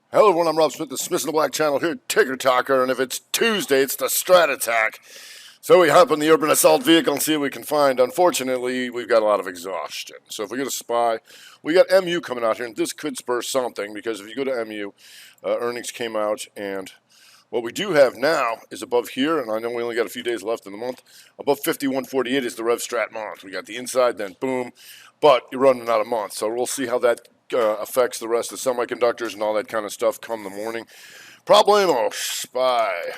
Hello everyone, I'm Rob Smith, the Smith in the Black channel here, Ticker Talker, and if it's Tuesday, it's the Strat attack. So we hop in the urban assault vehicle and see what we can find. Unfortunately, we've got a lot of exhaustion. So if we go to SPY, we got MU coming out here, and this could spur something, because if you go to MU, earnings came out, and what we do have now is above here, and I know we only got a few days left in the month, above 51.48 is the Rev Strat month. We got the inside, then boom, but you're running out of month. So we'll see how that affects the rest of the semiconductors and all that kind of stuff come the morning. Problemo, SPY.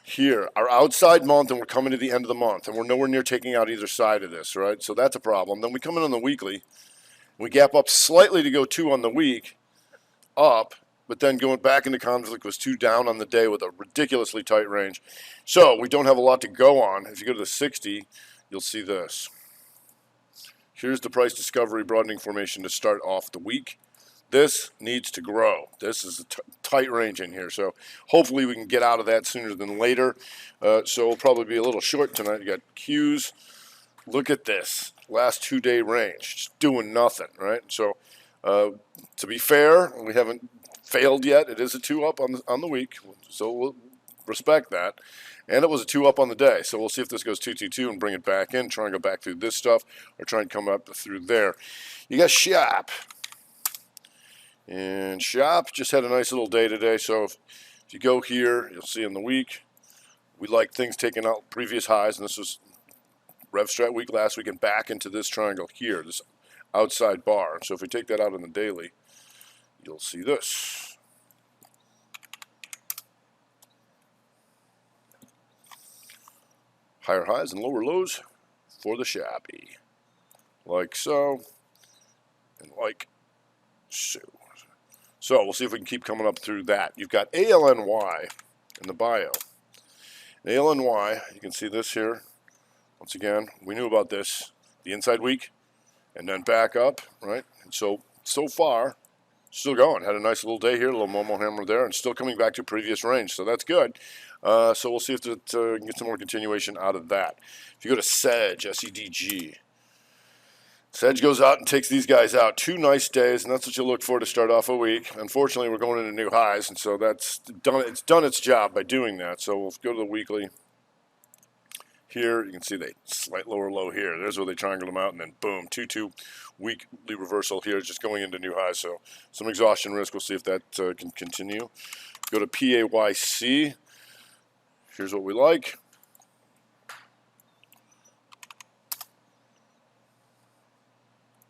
Here, our outside month, and we're coming to the end of the month, and we're nowhere near taking out either side of this, right? So that's a problem. Then we come in on the weekly. We gap up slightly to go 2 on the week, up, but then going back into conflict was 2 down on the day with a ridiculously tight range. So we don't have a lot to go on. If you go to the 60, you'll see this. Here's the price discovery broadening formation to start off the week. This needs to grow. This is a tight range in here, so hopefully we can get out of that sooner than later. So we'll probably be a little short tonight. You got Qs. Look at this. Last 2-day range. Just doing nothing, right? So to be fair, we haven't failed yet. It is a 2 up on the week, so we'll respect that. And it was a 2 up on the day, so we'll see if this goes 2-2-2 and bring it back in, try and go back through this stuff, or try and come up through there. You got Shop. And Shop just had a nice little day today, so if you go here, you'll see in the week, we like things taking out previous highs, and this was Rev Strat week last week, and back into this triangle here, this outside bar. So if we take that out on the daily, you'll see this. Higher highs and lower lows for the Shoppy. Like so, and like so. So we'll see if we can keep coming up through that. You've got ALNY in the bio. ALNY, you can see this here. Once again, we knew about this, the inside week, and then back up, right? And so far, still going. Had a nice little day here, a little Momo hammer there, and still coming back to previous range, so that's good. So we'll see if we can get some more continuation out of that. If you go to Sedge, SEDG, Sedge goes out and takes these guys out. 2 nice days, and that's what you look for to start off a week. Unfortunately, we're going into new highs, and so that's done. It's done its job by doing that. So we'll go to the weekly. Here, you can see the slight lower low here. There's where they triangle them out, and then boom, 2-2 weekly reversal here, just going into new highs. So some exhaustion risk. We'll see if that can continue. Go to PAYC. Here's what we like.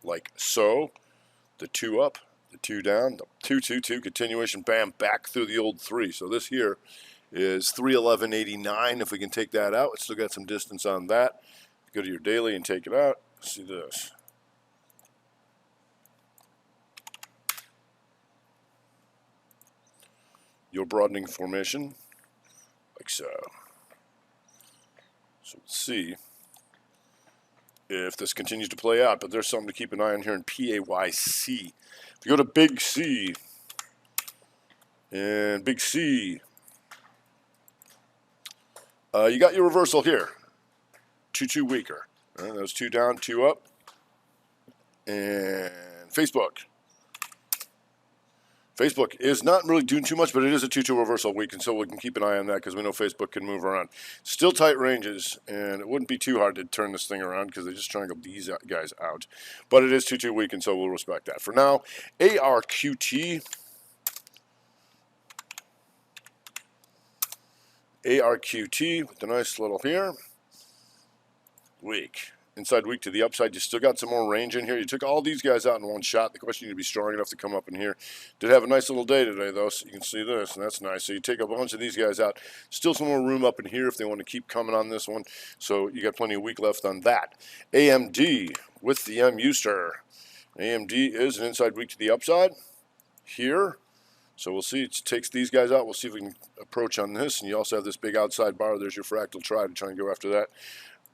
Like so. The 2 up, the 2 down, the 2-2-2 continuation, bam, back through the old 3. So this here is 311.89. If we can take that out, it's still got some distance on that. Go to your daily and take it out. See this. Your broadening formation, like so. So we'll see if this continues to play out, but there's something to keep an eye on here in PAYC. If you go to Big C, and Big C, you got your reversal here. 2-2 weaker. Those 2 down, 2 up. And Facebook. Facebook is not really doing too much, but it is a 2-2 reversal week, and so we can keep an eye on that because we know Facebook can move around. Still tight ranges, and it wouldn't be too hard to turn this thing around because they just triangle these guys out. But it is 2-2 week, and so we'll respect that. For now, ARQT. ARQT with the nice little here. Weak. Inside week to the upside. You still got some more range in here. You took all these guys out in one shot. The question, you need to be strong enough to come up in here. Did have a nice little day today, though, so you can see this, and that's nice. So you take a bunch of these guys out. Still some more room up in here if they want to keep coming on this one. So you got plenty of week left on that. AMD with the MU stir. AMD is an inside week to the upside here. So we'll see. It takes these guys out. We'll see if we can approach on this. And you also have this big outside bar. There's your fractal try to try and go after that.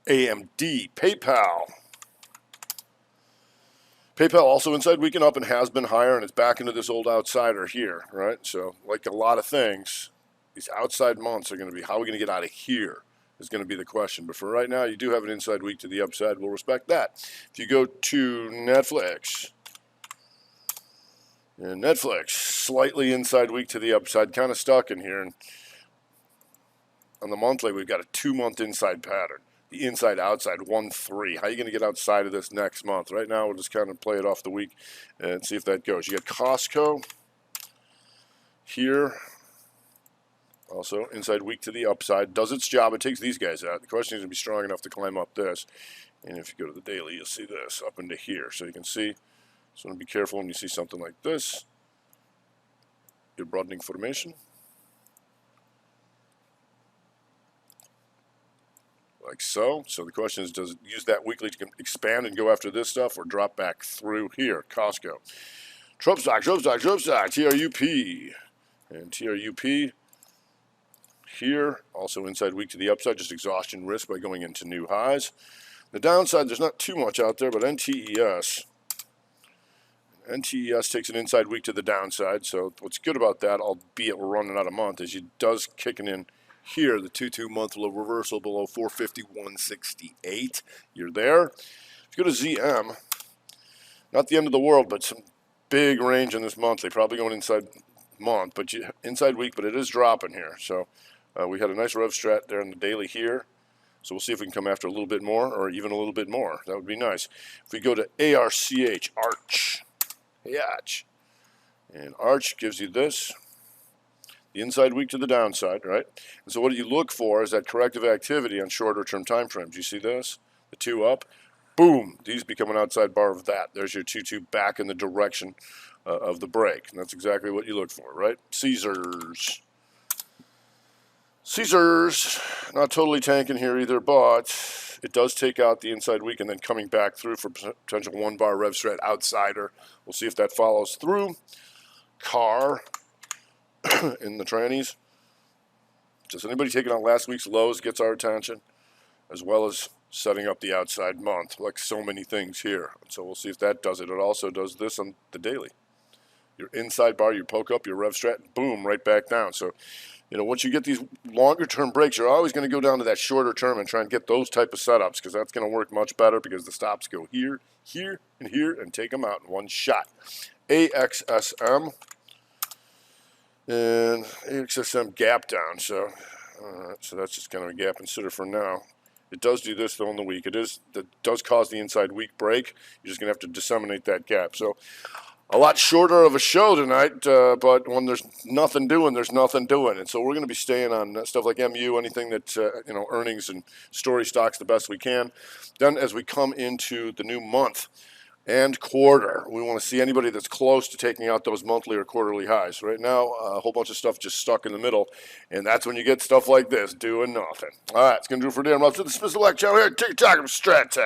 AMD, PayPal. PayPal also inside week and up and has been higher, and it's back into this old outsider here, right? So like a lot of things, these outside months are going to be, how are we going to get out of here is going to be the question. But for right now, you do have an inside week to the upside. We'll respect that. If you go to Netflix, and Netflix, slightly inside week to the upside, kind of stuck in here. And on the monthly, we've got a 2-month inside pattern. The inside outside 1-3. How are you going to get outside of this next month? Right now, we'll just kind of play it off the week and see if that goes. You got Costco here. Also, inside week to the upside. Does its job. It takes these guys out. The question is going to be strong enough to climb up this. And if you go to the daily, you'll see this up into here. So you can see, so be careful when you see something like this. Your broadening formation. Like so. So the question is, does it use that weekly to expand and go after this stuff or drop back through here? Costco. Trump stock, TRUP. And TRUP. Here, also inside week to the upside, just exhaustion risk by going into new highs. The downside, there's not too much out there, but NTES takes an inside week to the downside. So what's good about that, albeit we're running out of month, is it does kicking in here, the 2-2-month reversal below 451.68. You're there. If you go to ZM, not the end of the world, but some big range in this monthly, probably going inside month, but inside week, but it is dropping here. So we had a nice rev strat there in the daily here. So we'll see if we can come after a little bit more or even a little bit more. That would be nice. If we go to ARCH, and ARCH gives you this, the inside week to the downside, right? And so what you look for is that corrective activity on shorter term time frames. You see this? The 2 up, boom, these become an outside bar of that. There's your 2-2 back in the direction of the break. And that's exactly what you look for, right? Caesars, not totally tanking here either, but it does take out the inside week and then coming back through for potential 1-bar rev strat outsider. We'll see if that follows through. Car in the trannies. Just anybody taking out last week's lows gets our attention, as well as setting up the outside month, like so many things here. So we'll see if that does it. It also does this on the daily. Your inside bar, your poke up, your rev strat, boom, right back down. So, you know, once you get these longer term breaks, you're always going to go down to that shorter term and try and get those type of setups, because that's going to work much better, because the stops go here, here, and take them out in one shot. AXSM. And AXSM gap down, so that's just kind of a gap consider for now. It does do this though in the week. That does cause the inside week break. You're just gonna have to disseminate that gap. So a lot shorter of a show tonight, but when there's nothing doing, there's nothing doing. And so we're going to be staying on stuff like MU, anything that, earnings and story stocks the best we can. Then as we come into the new month and quarter, we want to see anybody that's close to taking out those monthly or quarterly highs. Right now, a whole bunch of stuff just stuck in the middle, and that's when you get stuff like this, doing nothing. All right, it's going to do it for today. I'm up to the Smith Select channel here. TikTok, I'm Strat.